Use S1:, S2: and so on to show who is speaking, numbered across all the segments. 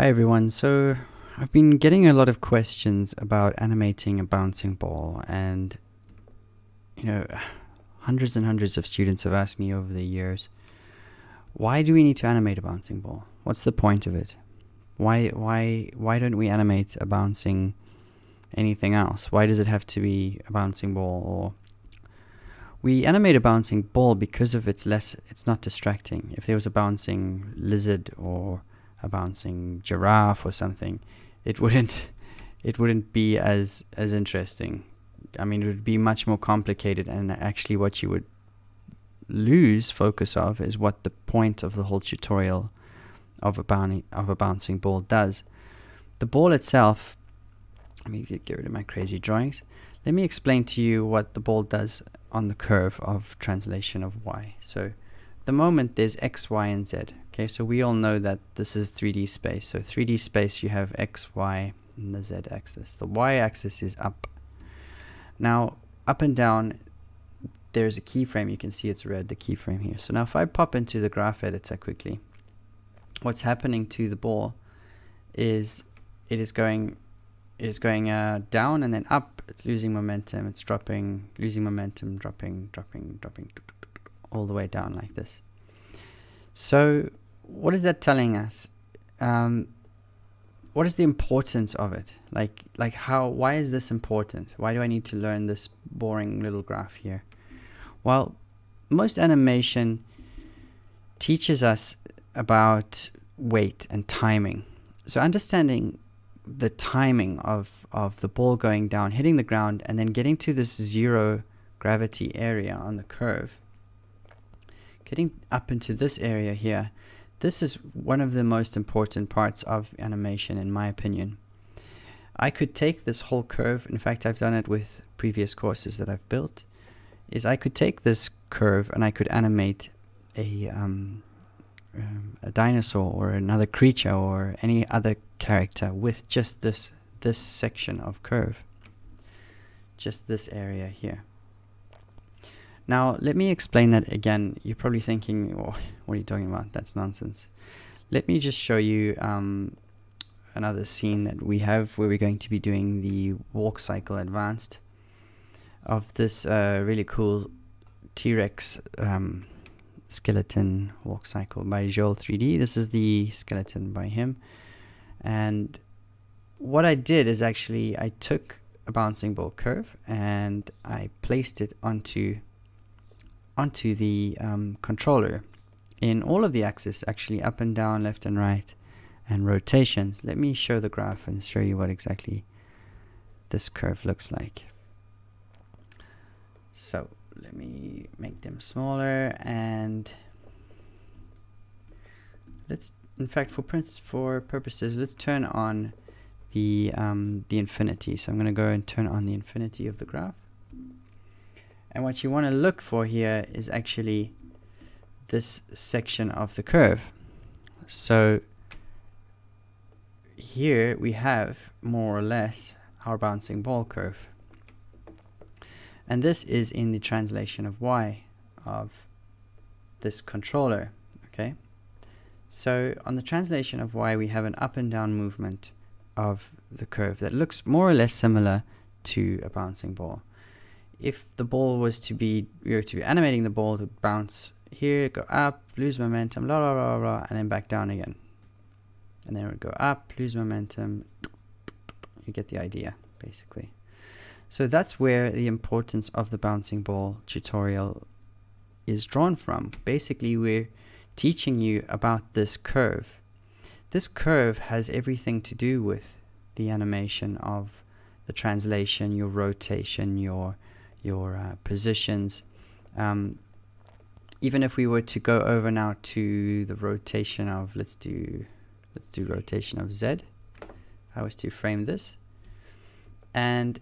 S1: Hi everyone. So I've been getting a lot of questions about animating a bouncing ball, and hundreds and hundreds of students have asked me over the years, why do we need to animate a bouncing ball? What's the point of it? Why don't we animate a bouncing anything else? Why does it have to be a bouncing ball? Or we animate a bouncing ball because of it's not distracting. If there was a bouncing lizard or a bouncing giraffe or something, it wouldn't be as interesting. I mean, it would be much more complicated, and actually what you would lose focus of is what the point of the whole tutorial of a bouncing ball does. The ball itself, let me get rid of my crazy drawings. Let me explain to you what the ball does on the curve of translation of y. So at the moment there's x, y, and z. Okay, so we all know that this is 3D space. So 3D space, you have x, y, and the z axis. The y axis is up. Now, up and down, there's a keyframe. You can see it's red, the keyframe here. So now if I pop into the graph editor quickly, what's happening to the ball is it is going down and then up. It's losing momentum. It's dropping, losing momentum, dropping, all the way down like this. So what is that telling us? What is the importance of it? Why is this important? Why do I need to learn this boring little graph here? Well, most animation teaches us about weight and timing. So understanding the timing of the ball going down, hitting the ground, and then getting to this zero gravity area on the curve, getting up into this area here, this is one of the most important parts of animation, in my opinion. I could take this whole curve, in fact I've done it with previous courses that I've built, is I could take this curve and I could animate a dinosaur or another creature or any other character with just this section of curve, just this area here. Now let me explain that again. You're probably thinking, oh, what are you talking about? That's nonsense. Let me just show you another scene that we have where we're going to be doing the walk cycle advanced of this really cool T-Rex skeleton walk cycle by Joel 3D. This is the skeleton by him, and what I did is actually I took a bouncing ball curve and I placed it onto the controller in all of the axes, actually up and down, left and right, and rotations. Let me show the graph and show you what exactly this curve looks like. So let me make them smaller, and let's, in fact, for purposes, let's turn on the infinity. So I'm going to go and turn on the infinity of the graph. And what you want to look for here is actually this section of the curve. So here we have more or less our bouncing ball curve. And this is in the translation of y of this controller. Okay. So on the translation of y, we have an up and down movement of the curve that looks more or less similar to a bouncing ball. If the ball was to be, we were to be animating the ball to bounce here, go up, lose momentum, blah, blah, blah, blah, and then back down again. And then it would go up, lose momentum. You get the idea, basically. So that's where the importance of the bouncing ball tutorial is drawn from. Basically, we're teaching you about this curve. This curve has everything to do with the animation of the translation, your rotation, your positions. Even if we were to go over now to the rotation of, let's do rotation of Z. If I was to frame this, and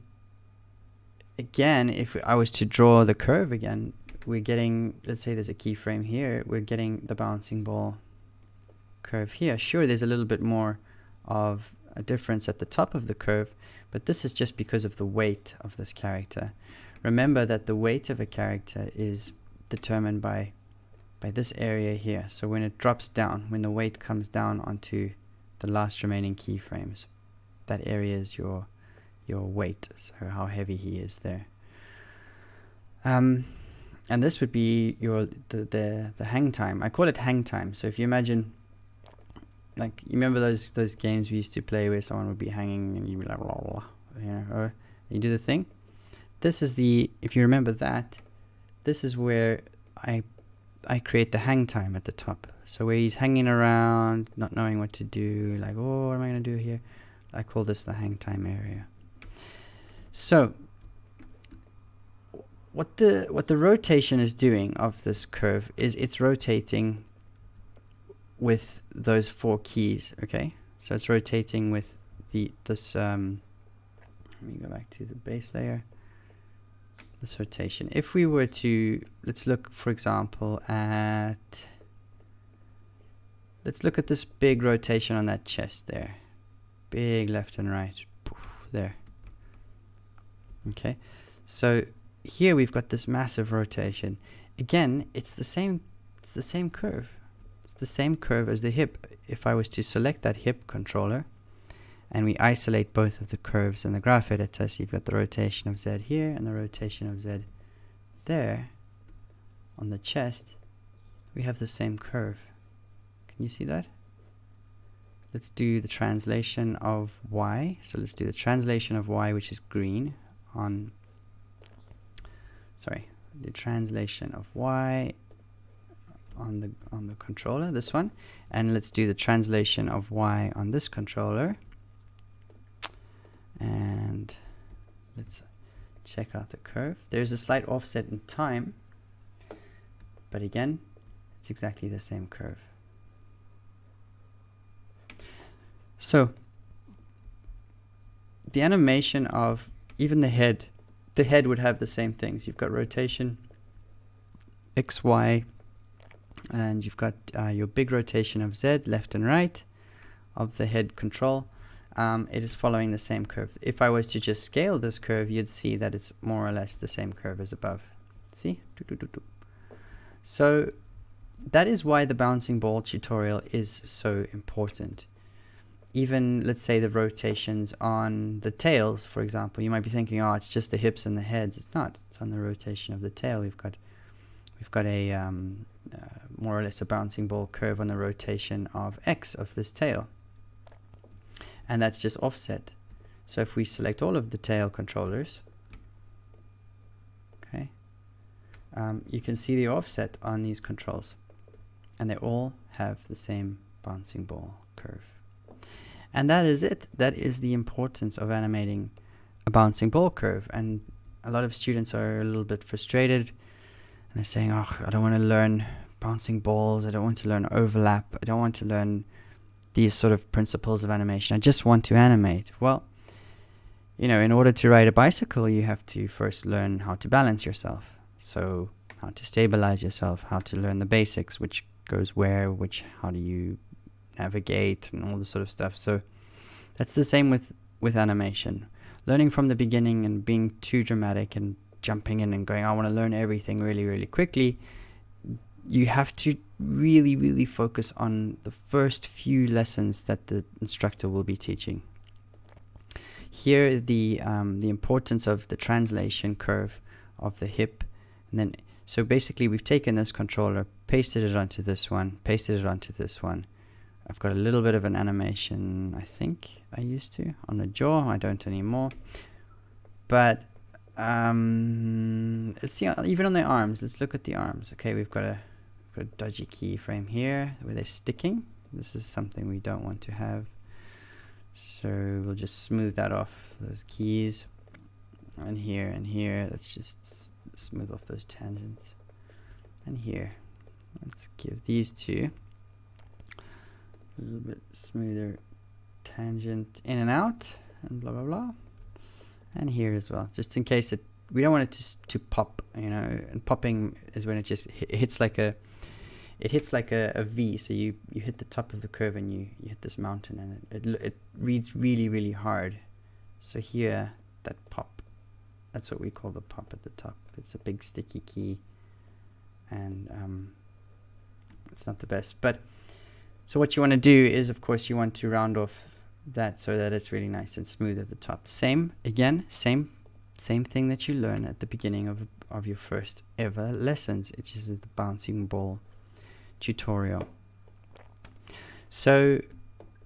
S1: again, if I was to draw the curve again, we're getting, let's say there's a keyframe here, we're getting the bouncing ball curve here. Sure, there's a little bit more of a difference at the top of the curve, but this is just because of the weight of this character. Remember that the weight of a character is determined by this area here. So when it drops down, when the weight comes down onto the last remaining keyframes. That area is your weight, so how heavy he is there. And this would be the hang time. I call it hang time. So if you imagine, like, you remember those games we used to play where someone would be hanging and you'd be like, blah, blah, blah, you know, or you do the thing. This is if you remember that, this is where I create the hang time at the top. So where he's hanging around, not knowing what to do, like, oh, what am I going to do here? I call this the hang time area. So what the rotation is doing of this curve is it's rotating with those 4 keys, okay? So it's rotating with this let me go back to the base layer. This rotation. If we were to, let's look, for example, let's look at this big rotation on that chest there. Big left and right. Poof, there. Okay. So here we've got this massive rotation. Again, it's the same curve. It's the same curve as the hip. If I was to select that hip controller and we isolate both of the curves in the graph editor, so you've got the rotation of Z here and the rotation of Z there on the chest, we have the same curve. Can you see that? Let's do the translation of Y. So let's do the translation of Y, which is green, on, sorry, the translation of Y on the controller, this one, and let's do the translation of Y on this controller. And let's check out the curve. There's a slight offset in time, but again, it's exactly the same curve. So the animation of even the head would have the same things. You've got rotation, X, Y, and you've got your big rotation of Z, left and right, of the head control. It is following the same curve. If I was to just scale this curve, you'd see that it's more or less the same curve as above. See? So that is why the bouncing ball tutorial is so important. Even, let's say, the rotations on the tails, for example, you might be thinking, oh, it's just the hips and the heads. It's not. It's on the rotation of the tail. We've got a more or less a bouncing ball curve on the rotation of X of this tail. And that's just offset. So if we select all of the tail controllers, okay, you can see the offset on these controls. And they all have the same bouncing ball curve. And that is it. That is the importance of animating a bouncing ball curve. And a lot of students are a little bit frustrated. And they're saying, oh, I don't want to learn bouncing balls. I don't want to learn overlap. I don't want to learn these sort of principles of animation. I just want to animate. Well, you know, in order to ride a bicycle, you have to first learn how to balance yourself. So how to stabilize yourself, how to learn the basics, which goes where, how do you navigate, and all this sort of stuff. So that's the same with animation. Learning from the beginning and being too dramatic and jumping in and going, I want to learn everything really, really quickly. You have to really, really focus on the first few lessons that the instructor will be teaching. Here, the importance of the translation curve of the hip, and then so basically we've taken this controller, pasted it onto this one, pasted it onto this one. I've got a little bit of an animation, I think I used to, on the jaw. I don't anymore. But let's see, even on the arms, let's look at the arms. Okay, we've got a dodgy keyframe here where they're sticking. This is something we don't want to have. So we'll just smooth that off, those keys. And here, let's just smooth off those tangents. And here, let's give these two a little bit smoother tangent in and out, and blah, blah, blah. And here as well, just in case we don't want it to pop, you know, and popping is when it just hits like a V. So you hit the top of the curve and you hit this mountain, and it reads really, really hard. So here, that pop, that's what we call the pop at the top. It's a big sticky key, and it's not the best. But So what you want to do is, of course, you want to round off that so that it's really nice and smooth at the top. Same thing that you learn at the beginning of your first ever lessons, which is the bouncing ball tutorial. So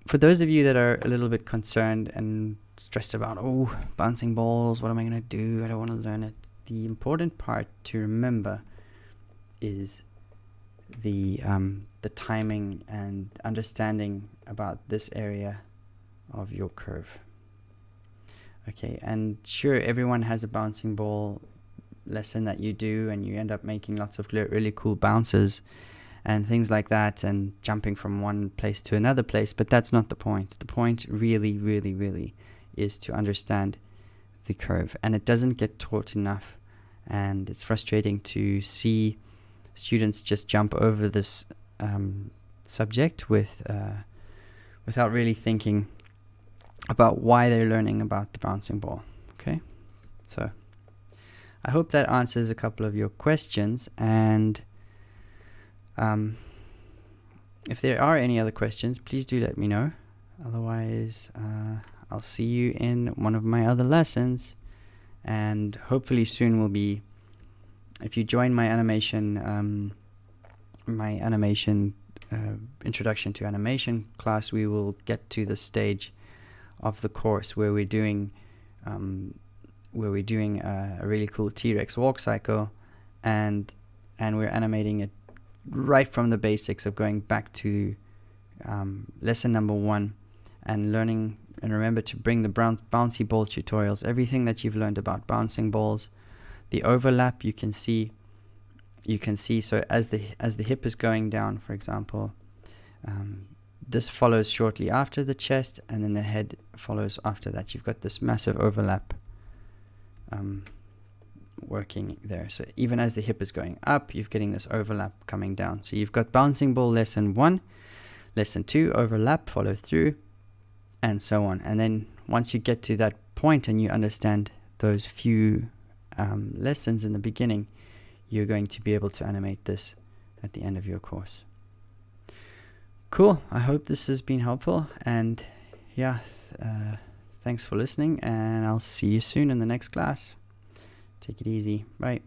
S1: for those of you that are a little bit concerned and stressed about, oh, bouncing balls, what am I going to do? I don't want to learn it. The important part to remember is the timing and understanding about this area of your curve. Okay, and sure, everyone has a bouncing ball lesson that you do, and you end up making lots of really cool bounces and things like that, and jumping from one place to another place, but that's not the point. The point really, really, really is to understand the curve, and it doesn't get taught enough, and it's frustrating to see students just jump over this subject without really thinking about why they're learning about the bouncing ball. Okay, so I hope that answers a couple of your questions, and if there are any other questions, please do let me know. Otherwise, I'll see you in one of my other lessons, and hopefully soon will be, if you join my animation introduction to animation class, we will get to the stage of the course where we're doing a really cool T-Rex walk cycle, and we're animating it right from the basics of going back to lesson number 1 and learning. And remember to bring the bouncy ball tutorials, everything that you've learned about bouncing balls, the overlap you can see. So as the hip is going down, for example, this follows shortly after the chest, and then the head follows after that. You've got this massive overlap working there. So even as the hip is going up, you're getting this overlap coming down. So you've got bouncing ball lesson 1, lesson 2, overlap, follow through, and so on. And then once you get to that point and you understand those few lessons in the beginning, you're going to be able to animate this at the end of your course. Cool. I hope this has been helpful, and yeah, thanks for listening, and I'll see you soon in the next class. Take it easy. Bye.